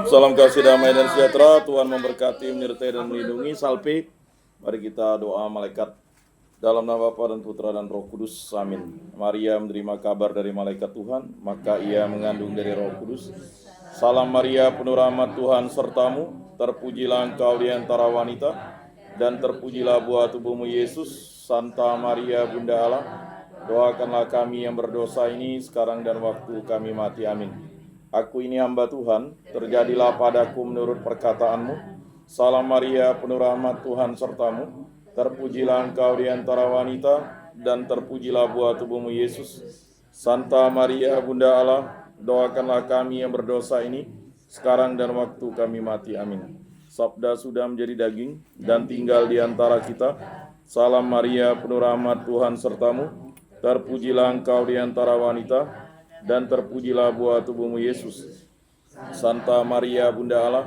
Salam kasih, damai dan sejahtera. Tuhan memberkati, menyertai dan melindungi. Salpe. Mari kita doa malaikat. Dalam nama Bapa dan Putra dan Roh Kudus. Amin. Maria menerima kabar dari malaikat Tuhan, maka ia mengandung dari Roh Kudus. Salam Maria, penuh rahmat Tuhan sertamu. Terpujilah engkau di antara wanita, dan terpujilah buah tubuhmu Yesus. Santa Maria, Bunda Allah, doakanlah kami yang berdosa ini sekarang dan waktu kami mati. Amin. Aku ini hamba Tuhan, terjadilah padaku menurut perkataanmu. Salam Maria, penuh rahmat Tuhan sertamu. Terpujilah engkau di antara wanita, dan terpujilah buah tubuhmu Yesus. Santa Maria, Bunda Allah, doakanlah kami yang berdosa ini, sekarang dan waktu kami mati. Amin. Sabda sudah menjadi daging, dan tinggal di antara kita. Salam Maria, penuh rahmat Tuhan sertamu. Terpujilah engkau di antara wanita, dan terpujilah buah tubuhmu Yesus. Santa Maria, Bunda Allah,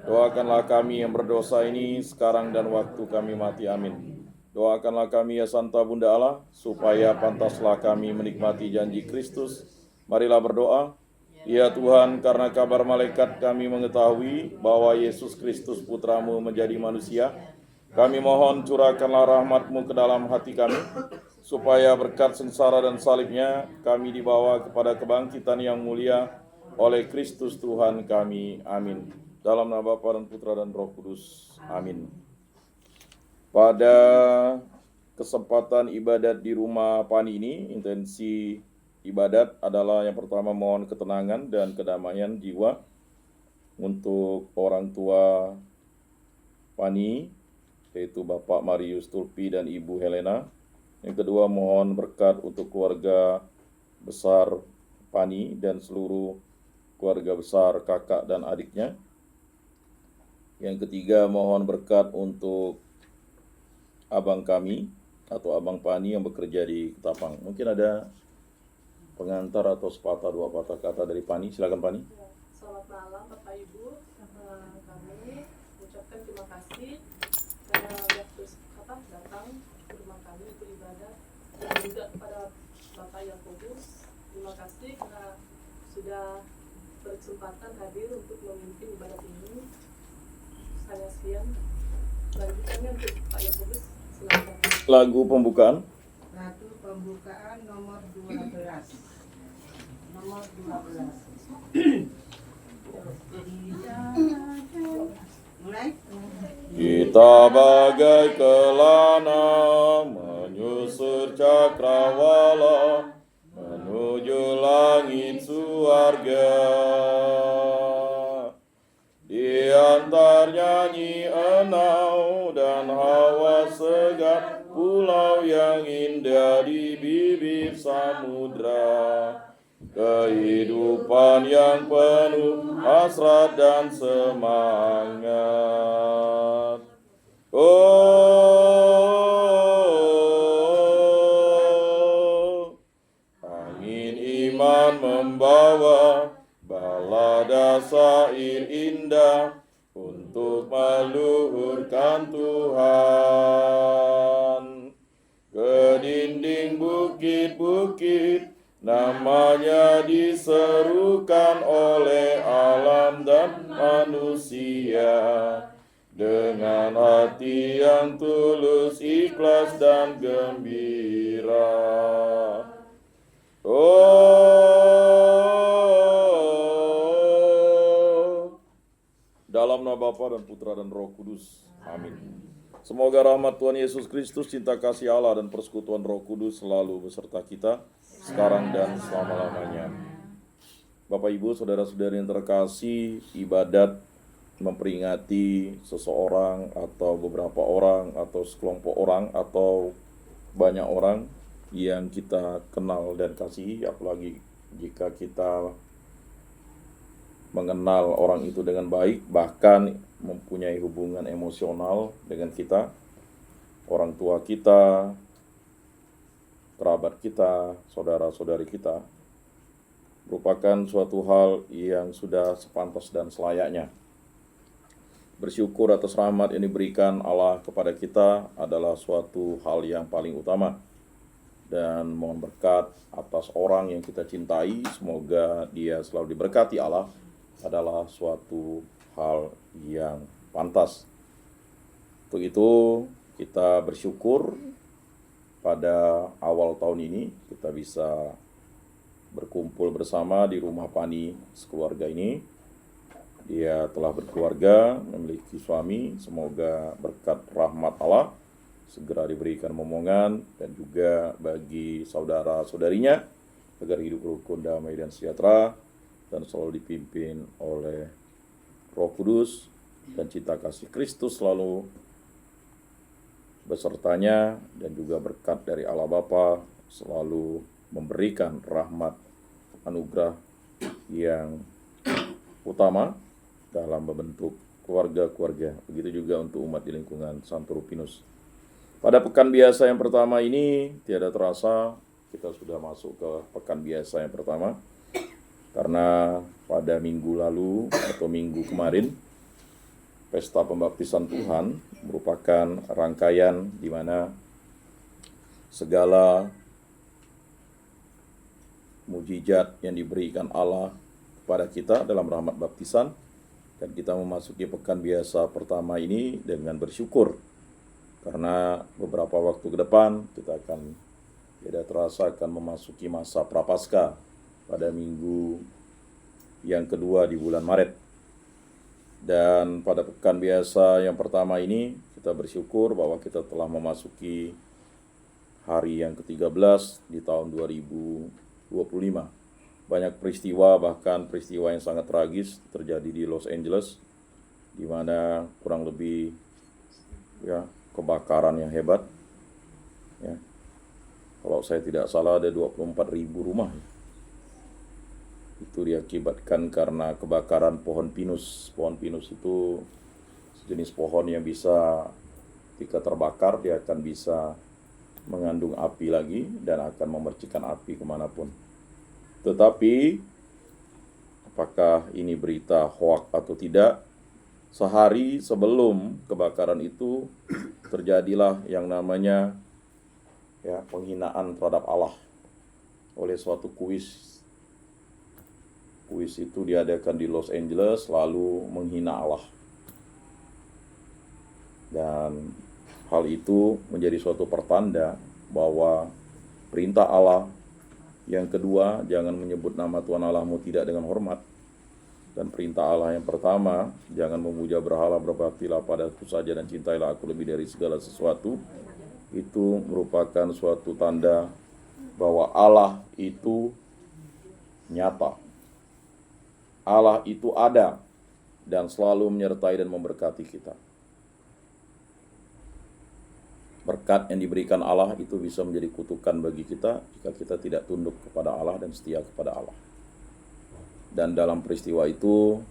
doakanlah kami yang berdosa ini sekarang dan waktu kami mati. Amin. Doakanlah kami ya Santa Bunda Allah, supaya pantaslah kami menikmati janji Kristus. Marilah berdoa. Ya Tuhan, karena kabar malaikat kami mengetahui bahwa Yesus Kristus Putramu menjadi manusia, kami mohon curahkanlah rahmat-Mu ke dalam hati kami, supaya berkat sengsara dan salibnya kami dibawa kepada kebangkitan yang mulia oleh Kristus Tuhan kami. Amin. Dalam nama Bapa dan Putra dan Roh Kudus. Amin. Pada kesempatan ibadat di rumah Pani ini, intensi ibadat adalah yang pertama mohon ketenangan dan kedamaian jiwa untuk orang tua Pani, yaitu Bapak Marius Tulpi dan Ibu Helena. Yang kedua, mohon berkat untuk keluarga besar Pani dan seluruh keluarga besar kakak dan adiknya. Yang ketiga, mohon berkat untuk abang kami atau abang Pani yang bekerja di Ketapang. Mungkin ada pengantar atau sepatah dua patah kata dari Pani. Silakan Pani. Selamat malam Bapak Ibu. Kami ucapkan terima kasih karena waktu datang ke rumah kami untuk ibadat, dan juga kepada Bapak Yakobus. Terima kasih karena sudah berkesempatan hadir untuk memimpin ibadat ini. Saya sekian. Lanjutannya untuk Pak Yakobus, silakan. Lagu pembukaan. Lagu pembukaan nomor 12. Nomor 12. Mulai. Kita bagai kelana menyusur cakrawala menuju langit surga. Di antar nyanyi enau dan hawa segar pulau yang indah di bibir samudra. Kehidupan yang penuh hasrat dan semangat. Oh, angin iman membawa balada syair indah untuk meluhurkan Tuhan. Ke dinding bukit-bukit namanya diserukan oleh alam dan manusia, dengan hati yang tulus, ikhlas dan gembira. Oh, dalam nama Bapa dan Putra dan Roh Kudus. Amin. Semoga rahmat Tuhan Yesus Kristus, cinta kasih Allah dan persekutuan Roh Kudus selalu beserta kita sekarang dan selama-lamanya. Bapak Ibu, saudara-saudari yang terkasih, ibadat memperingati seseorang atau beberapa orang atau sekelompok orang atau banyak orang yang kita kenal dan kasihi, apalagi jika kita mengenal orang itu dengan baik, bahkan mempunyai hubungan emosional dengan kita, orang tua kita, kerabat kita, saudara-saudari kita, merupakan suatu hal yang sudah sepantas dan selayaknya. Bersyukur atas rahmat yang diberikan Allah kepada kita adalah suatu hal yang paling utama. Dan mohon berkat atas orang yang kita cintai, semoga dia selalu diberkati Allah adalah suatu hal yang pantas. Untuk itu kita bersyukur pada awal tahun ini kita bisa berkumpul bersama di rumah Pani sekeluarga ini. Dia telah berkeluarga, memiliki suami, semoga berkat rahmat Allah segera diberikan momongan, dan juga bagi saudara-saudarinya agar hidup rukun, damai, dan sejahtera, dan selalu dipimpin oleh Roh Kudus, dan cinta kasih Kristus selalu besertanya, dan juga berkat dari Allah Bapa selalu memberikan rahmat anugerah yang utama dalam membentuk keluarga-keluarga. Begitu juga untuk umat di lingkungan Santo Rupinus. Pada pekan biasa yang pertama ini, tiada terasa kita sudah masuk ke pekan biasa yang pertama. Karena pada minggu lalu atau minggu kemarin, Pesta Pembaptisan Tuhan merupakan rangkaian di mana segala mujizat yang diberikan Allah kepada kita dalam rahmat baptisan, dan kita memasuki pekan biasa pertama ini dengan bersyukur. Karena beberapa waktu ke depan kita akan tidak terasa akan memasuki masa Prapaskah pada minggu yang kedua di bulan Maret. Dan pada pekan biasa yang pertama ini kita bersyukur bahwa kita telah memasuki hari yang ke-13 di tahun 2025. Banyak peristiwa, bahkan peristiwa yang sangat tragis terjadi di Los Angeles, di mana kurang lebih kebakaran yang hebat. Ya. Kalau saya tidak salah ada 24.000 rumah. Itu diakibatkan karena kebakaran pohon pinus. Pohon pinus itu sejenis pohon yang bisa ketika terbakar dia akan bisa mengandung api lagi dan akan memercikan api kemanapun. Tetapi apakah ini berita hoak atau tidak? Sehari sebelum kebakaran itu terjadilah yang namanya penghinaan terhadap Allah oleh suatu kuis. Kuis itu diadakan di Los Angeles lalu menghina Allah. Dan hal itu menjadi suatu pertanda bahwa perintah Allah yang kedua, jangan menyebut nama Tuhan Allahmu tidak dengan hormat. Dan perintah Allah yang pertama, jangan memuja berhala, berbaktilah padaku saja dan cintailah aku lebih dari segala sesuatu. Itu merupakan suatu tanda bahwa Allah itu nyata. Allah itu ada dan selalu menyertai dan memberkati kita. Berkat yang diberikan Allah itu bisa menjadi kutukan bagi kita jika kita tidak tunduk kepada Allah dan setia kepada Allah. Dan dalam peristiwa itu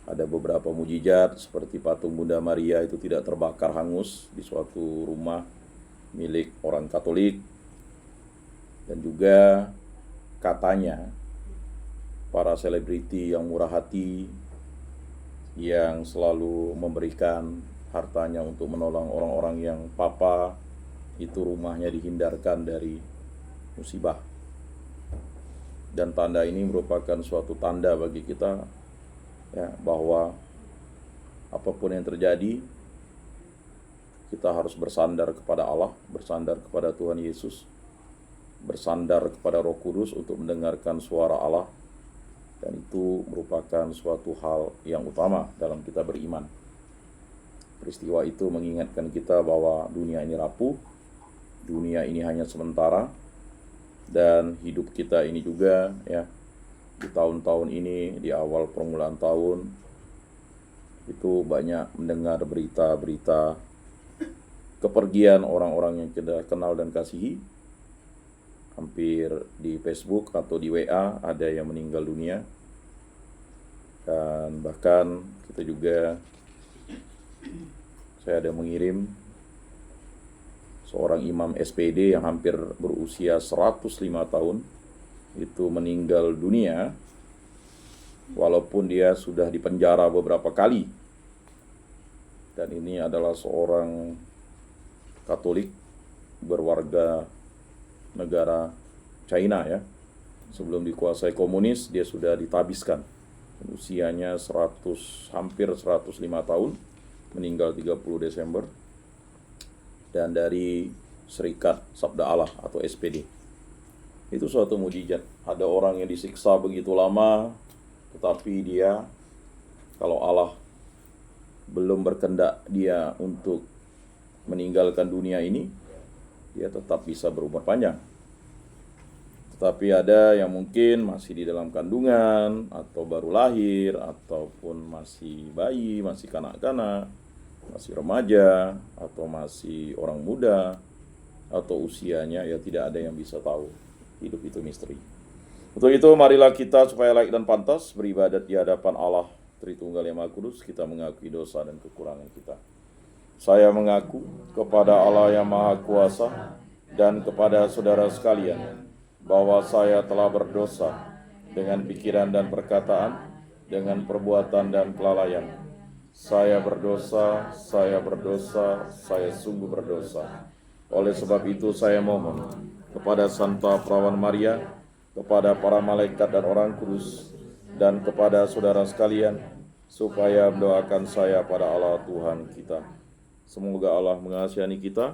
ada beberapa mujizat seperti patung Bunda Maria itu tidak terbakar hangus di suatu rumah milik orang Katolik. Dan juga katanya para selebriti yang murah hati yang selalu memberikan hartanya untuk menolong orang-orang yang papa, itu rumahnya dihindarkan dari musibah. Dan tanda ini merupakan suatu tanda bagi kita bahwa apapun yang terjadi kita harus bersandar kepada Allah, bersandar kepada Tuhan Yesus, bersandar kepada Roh Kudus untuk mendengarkan suara Allah. Dan itu merupakan suatu hal yang utama dalam kita beriman. Peristiwa itu mengingatkan kita bahwa dunia ini rapuh, dunia ini hanya sementara, dan hidup kita ini juga di tahun-tahun ini, di awal permulaan tahun, itu banyak mendengar berita-berita kepergian orang-orang yang kita kenal dan kasihi. Hampir di Facebook atau di WA ada yang meninggal dunia. Dan bahkan kita juga, saya ada mengirim seorang imam SPD yang hampir berusia 105 tahun itu meninggal dunia walaupun dia sudah dipenjara beberapa kali. Dan ini adalah seorang Katolik berwarga negara China Sebelum dikuasai komunis dia sudah ditabiskan Usianya hampir 105 tahun, meninggal 30 Desember. Dan dari Serikat Sabda Allah atau SPD. Itu suatu mujizat. Ada orang yang disiksa begitu lama, tetapi dia, kalau Allah belum berkehendak dia untuk meninggalkan dunia ini, dia tetap bisa berumur panjang. Tetapi ada yang mungkin masih di dalam kandungan, atau baru lahir, ataupun masih bayi, masih kanak-kanak, masih remaja, atau masih orang muda, atau usianya, ya tidak ada yang bisa tahu. Hidup itu misteri. Untuk itu marilah kita supaya layak dan pantas beribadat di hadapan Allah Tritunggal yang Maha Kudus, kita mengakui dosa dan kekurangan kita. Saya mengaku kepada Allah yang Maha Kuasa dan kepada saudara sekalian bahwa saya telah berdosa dengan pikiran dan perkataan, dengan perbuatan dan kelalaian. Saya berdosa, saya sungguh berdosa. Oleh sebab itu saya mohon kepada Santa Perawan Maria, kepada para malaikat dan orang kudus, dan kepada saudara sekalian, supaya mendoakan saya pada Allah Tuhan kita. Semoga Allah mengasihani kita,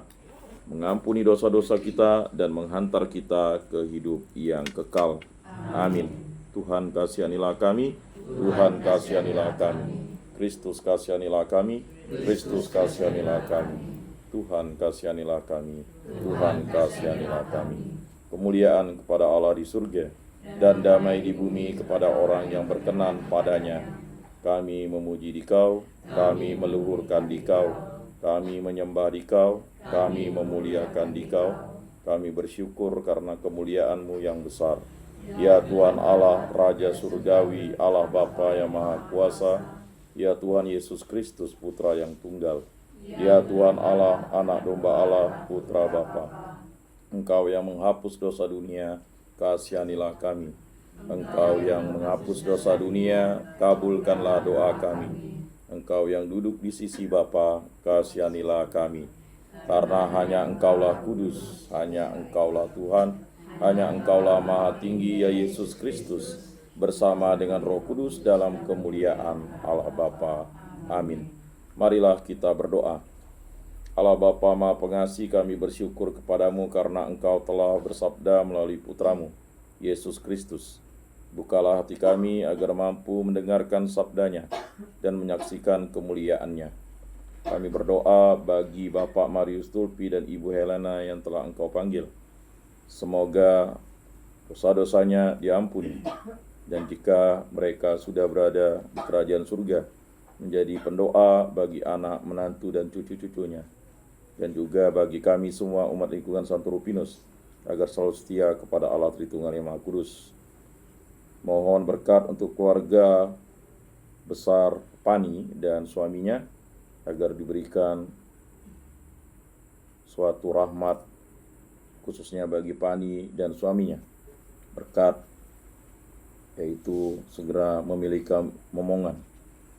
mengampuni dosa-dosa kita, dan menghantar kita ke hidup yang kekal. Amin. Tuhan kasihanilah kami, Tuhan kasihanilah kami. Kristus kasihanilah kami, Kristus kasihanilah kami. Tuhan kasihanilah kami, Tuhan kasihanilah kami. Kemuliaan kepada Allah di surga, dan damai di bumi kepada orang yang berkenan padanya. Kami memuji Dikau, kami meluhurkan Dikau, kami menyembah Dikau, kami memuliakan Dikau, kami bersyukur karena kemuliaan-Mu yang besar. Ya Tuhan Allah, Raja Surgawi, Allah Bapa yang Maha Kuasa, ya Tuhan Yesus Kristus, Putra yang Tunggal, ya Tuhan Allah, Anak Domba Allah, Putra Bapa. Engkau yang menghapus dosa dunia, kasihanilah kami. Engkau yang menghapus dosa dunia, kabulkanlah doa kami. Engkau yang duduk di sisi Bapa, kasihanilah kami. Karena hanya Engkaulah kudus, hanya Engkaulah Tuhan, hanya Engkaulah Maha Tinggi, ya Yesus Kristus, bersama dengan Roh Kudus dalam kemuliaan Allah Bapa. Amin. Marilah kita berdoa. Allah Bapa Maha Pengasih, kami bersyukur kepadamu karena Engkau telah bersabda melalui Putramu, Yesus Kristus. Bukalah hati kami agar mampu mendengarkan sabdanya dan menyaksikan kemuliaannya. Kami berdoa bagi Bapak Marius Tulpi dan Ibu Helena yang telah Engkau panggil. Semoga dosa-dosanya diampuni, dan jika mereka sudah berada di kerajaan surga, menjadi pendoa bagi anak, menantu, dan cucu-cucunya. Dan juga bagi kami semua umat lingkungan Santo Rupinus, agar selalu setia kepada Allah Tritunggal yang Maha Kudus. Mohon berkat untuk keluarga besar Pani dan suaminya, agar diberikan suatu rahmat, khususnya bagi Pani dan suaminya. Berkat, yaitu segera memiliki momongan.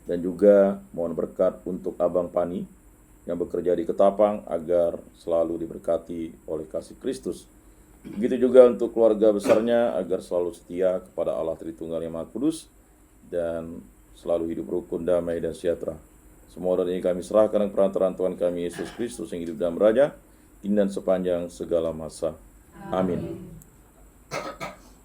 Dan juga mohon berkat untuk Abang Pani, yang bekerja di Ketapang, agar selalu diberkati oleh kasih Kristus. Begitu juga untuk keluarga besarnya, agar selalu setia kepada Allah Tritunggal yang Maha Kudus, dan selalu hidup rukun, damai, dan sejahtera. Semua doa ini kami serahkan dengan perantaraan Tuhan kami Yesus Kristus yang hidup dan beraja, kini dan sepanjang segala masa. Amin.